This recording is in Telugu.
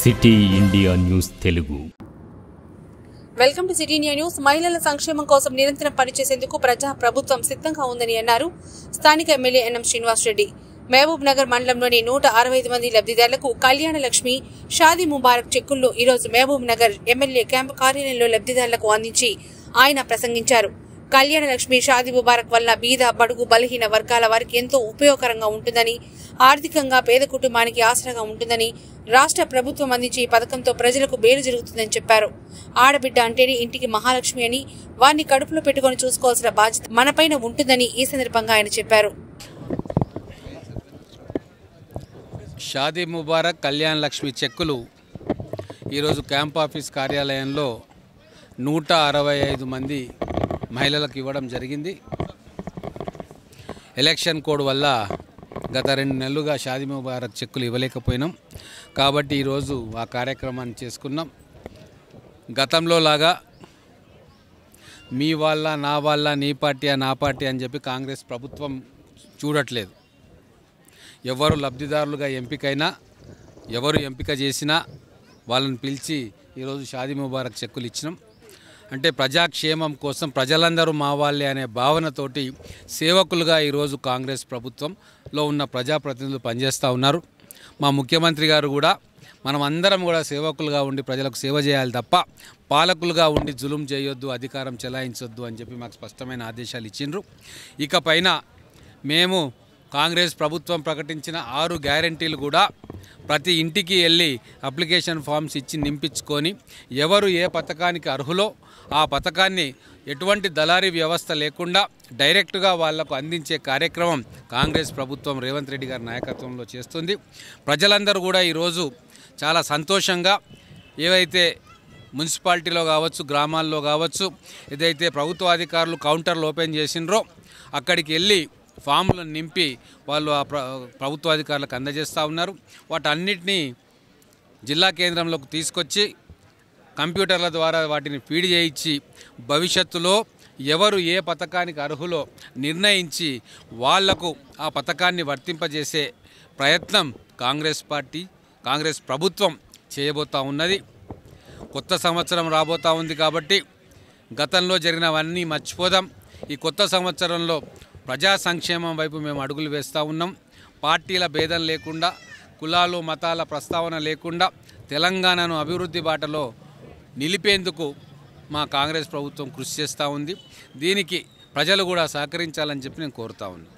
City India news Telugu. Welcome to city India news. మహిళల సంక్షేమం కోసం నిరంతరం పనిచేసేందుకు ప్రజా ప్రభుత్వం సిద్ధంగా ఉందని అన్నారు స్థానిక ఎమ్మెల్యే ఎన్ఎం శ్రీనివాస్ రెడ్డి. మహబూబ్ నగర్ మండలంలోని 165 మంది లబ్ధిదారులకు కళ్యాణ లక్ష్మి షాదీ ముబారక్ చెక్కులను ఈరోజు మహబూబ్ నగర్ ఎమ్మెల్యే క్యాంపు కార్యాలయంలో లబ్ధిదారులకు అందించి ఆయన ప్రసంగించారు. కళ్యాణ లక్ష్మి షాదీ ముబారక్ వల్ల బీద బడుగు బలహీన వర్గాల వారికి ఎంతో ఉపయోగకరంగా ఉంటుందని, ఆర్థికంగా పేద కుటుంబానికి ఆసరాగా ఉంటుందని, రాష్ట్ర ప్రభుత్వం అందించే ఈ పథకంతో ప్రజలకు మేలు జరుగుతుందని చెప్పారు. ఆడబిడ్డ అంటేనే ఇంటికి మహాలక్ష్మి అని, వారిని కడుపులో పెట్టుకుని చూసుకోవాల్సిన బాధ్యత మనపైన ఉంటుందని ఈ సందర్భంగా ఆయన చెప్పారు. షాదీ ముబారక్ కళ్యాణ లక్ష్మి చెక్కులు ఈరోజు క్యాంప్ ఆఫీస్ కార్యాలయంలో 165 మంది మహిళలకు ఇవ్వడం జరిగింది. ఎలక్షన్ కోడ్ వల్ల గత 2 నెలలుగా షాదీ ముబారక్ చెక్కులు ఇవ్వలేకపోయినాం కాబట్టి ఈరోజు ఆ కార్యక్రమాన్ని చేసుకున్నాం. గతంలో లాగా మీ వాళ్ళ నా వాళ్ళ నీ పార్టీ నా పార్టీ అని చెప్పి కాంగ్రెస్ ప్రభుత్వం చూడట్లేదు. ఎవరు లబ్ధిదారులుగా ఎంపికైనా, ఎవరు ఎంపిక చేసినా వాళ్ళని పిలిచి ఈరోజు షాదీ ముబారక్ చెక్కులు ఇచ్చినాం. అంటే ప్రజాక్షేమం కోసం ప్రజలందరూ మా వాళ్ళే అనే భావనతోటి సేవకులుగా ఈరోజు కాంగ్రెస్ ప్రభుత్వంలో ఉన్న ప్రజాప్రతినిధులు పనిచేస్తూ ఉన్నారు. మా ముఖ్యమంత్రి గారు కూడా మనం అందరం కూడా సేవకులుగా ఉండి ప్రజలకు సేవ చేయాలి తప్ప పాలకులుగా ఉండి జులుం చేయొద్దు, అధికారం చెలాయించొద్దు అని చెప్పి మాకు స్పష్టమైన ఆదేశాలు ఇచ్చిండ్రు. ఇకపైన మేము కాంగ్రెస్ ప్రభుత్వం ప్రకటించిన 6 గ్యారెంటీలు కూడా ప్రతి ఇంటికి వెళ్ళి అప్లికేషన్ ఫామ్స్ ఇచ్చి నింపించుకొని ఎవరు ఏ పథకానికి అర్హులో ఆ పథకాన్ని ఎటువంటి దళారీ వ్యవస్థ లేకుండా డైరెక్ట్గా వాళ్లకు అందించే కార్యక్రమం కాంగ్రెస్ ప్రభుత్వం రేవంత్ రెడ్డి గారి నాయకత్వంలో చేస్తుంది. ప్రజలందరూ కూడా ఈరోజు చాలా సంతోషంగా ఏవైతే మున్సిపాలిటీలో కావచ్చు, గ్రామాల్లో కావచ్చు, ఏదైతే ప్రభుత్వ అధికారులు కౌంటర్లు ఓపెన్ చేసినరో అక్కడికి వెళ్ళి ఫామ్లను నింపి వాళ్ళు ఆ ప్రభుత్వ అధికారులకు అందజేస్తూ ఉన్నారు. వాటన్నిటినీ జిల్లా కేంద్రంలోకి తీసుకొచ్చి కంప్యూటర్ల ద్వారా వాటిని ఫీడ్ చేయించి భవిష్యత్తులో ఎవరు ఏ పథకానికి అర్హులో నిర్ణయించి వాళ్లకు ఆ పథకాన్ని వర్తింపజేసే ప్రయత్నం కాంగ్రెస్ ప్రభుత్వం చేయబోతూ ఉన్నది. కొత్త సంవత్సరం రాబోతూ ఉంది కాబట్టి గతంలో జరిగినవన్నీ మర్చిపోదాం. ఈ కొత్త సంవత్సరంలో ప్రజా సంక్షేమం వైపు మేము అడుగులు వేస్తూ ఉన్నాం. పార్టీల భేదం లేకుండా, కులాలు మతాల ప్రస్తావన లేకుండా తెలంగాణను అభివృద్ధి బాటలో నిలిపేందుకు మా కాంగ్రెస్ ప్రభుత్వం కృషి చేస్తూ ఉంది. దీనికి ప్రజలు కూడా సహకరించాలని చెప్పి నేను కోరుతా ఉన్నాను.